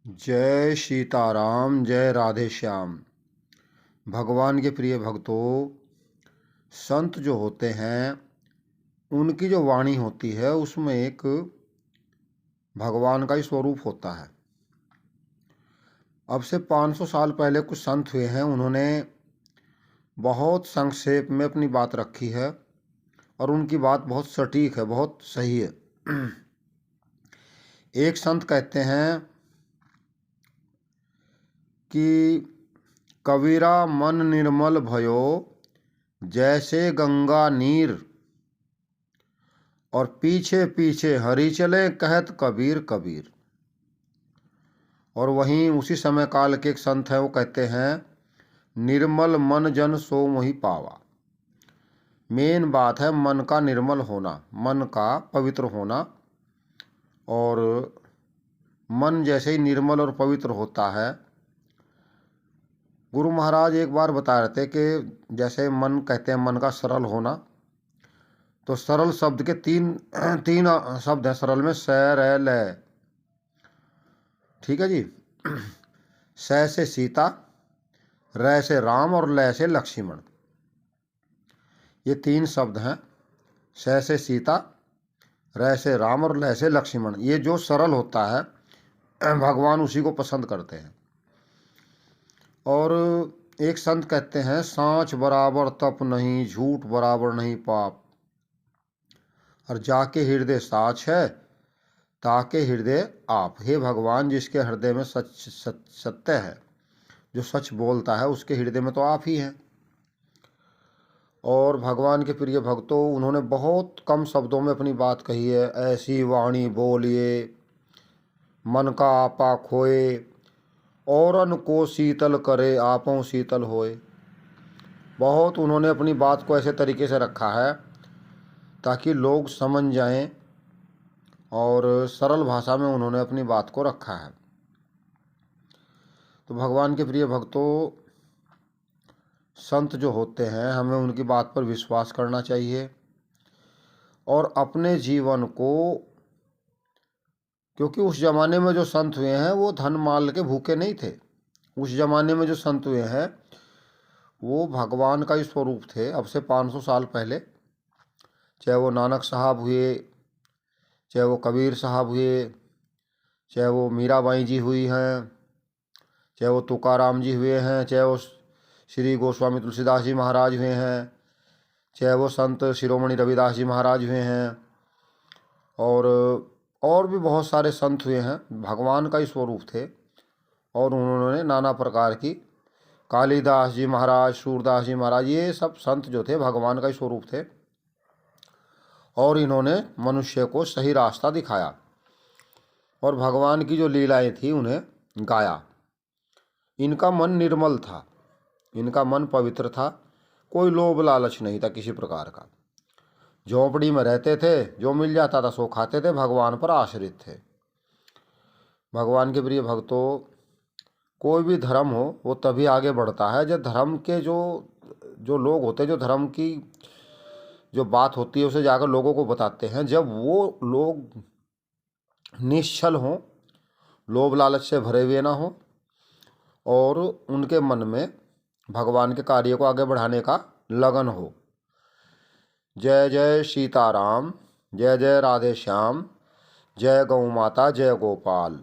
जय सीताराम, जय राधे श्याम। भगवान के प्रिय भक्तों, संत जो होते हैं उनकी जो वाणी होती है उसमें एक भगवान का ही स्वरूप होता है। अब से 500 साल पहले कुछ संत हुए हैं, उन्होंने बहुत संक्षेप में अपनी बात रखी है और उनकी बात बहुत सटीक है, बहुत सही है। एक संत कहते हैं कि कबीरा मन निर्मल भयो जैसे गंगा नीर, और पीछे पीछे हरि चले कहत कबीर कबीर। और वहीं उसी समय काल के एक संत हैं, वो कहते हैं निर्मल मन जन सो मोहि पावा। मेन बात है मन का निर्मल होना, मन का पवित्र होना। और मन जैसे ही निर्मल और पवित्र होता है, गुरु महाराज एक बार बता रहे थे कि जैसे मन कहते हैं मन का सरल होना, तो सरल शब्द के तीन शब्द हैं सरल में, स र ल। ठीक है जी। स से सीता, र से राम और ल से लक्ष्मण। ये तीन शब्द हैं, स से सीता, र से राम और ल से लक्ष्मण। ये जो सरल होता है भगवान उसी को पसंद करते हैं। और एक संत कहते हैं सांच बराबर तप नहीं, झूठ बराबर नहीं पाप, और जाके हृदय साच है ताके हृदय आप। हे भगवान, जिसके हृदय में सत्य है, जो सच बोलता है, उसके हृदय में तो आप ही हैं। और भगवान के प्रिय भक्तों, उन्होंने बहुत कम शब्दों में अपनी बात कही है। ऐसी वाणी बोलिए मन का आपा खोए, औरन को शीतल करे आपों शीतल होए। बहुत उन्होंने अपनी बात को ऐसे तरीके से रखा है ताकि लोग समझ जाएं, और सरल भाषा में उन्होंने अपनी बात को रखा है। तो भगवान के प्रिय भक्तों, संत जो होते हैं हमें उनकी बात पर विश्वास करना चाहिए और अपने जीवन को, क्योंकि उस ज़माने में जो संत हुए हैं वो धन माल के भूखे नहीं थे। उस ज़माने में जो संत हुए हैं वो भगवान का ही स्वरूप थे। अब से 500 साल पहले, चाहे वो नानक साहब हुए, चाहे वो कबीर साहब हुए, चाहे वो मीराबाई जी हुई हैं, चाहे वो तुकाराम जी हुए हैं, चाहे वो श्री गोस्वामी तुलसीदास जी महाराज हुए हैं, चाहे वो संत शिरोमणि रविदास जी महाराज हुए हैं, और भी बहुत सारे संत हुए हैं, भगवान का ही स्वरूप थे। और उन्होंने नाना प्रकार की, कालिदास जी महाराज, सूरदास जी महाराज, ये सब संत जो थे भगवान का ही स्वरूप थे। और इन्होंने मनुष्य को सही रास्ता दिखाया और भगवान की जो लीलाएं थी उन्हें गाया। इनका मन निर्मल था, इनका मन पवित्र था, कोई लोभ लालच नहीं था किसी प्रकार का। झोंपड़ी में रहते थे, जो मिल जाता था सो खाते थे, भगवान पर आश्रित थे। भगवान के प्रिय भक्तों, कोई भी धर्म हो वो तभी आगे बढ़ता है जब धर्म के जो लोग होते हैं, जो धर्म की जो बात होती है उसे जाकर लोगों को बताते हैं, जब वो लोग निश्चल हों, लोभ लालच से भरे हुए ना हो, और उनके मन में भगवान के कार्य को आगे बढ़ाने का लगन हो। जय जय सीताराम, जय जय राधे श्याम, जय गौ माता, जय गोपाल।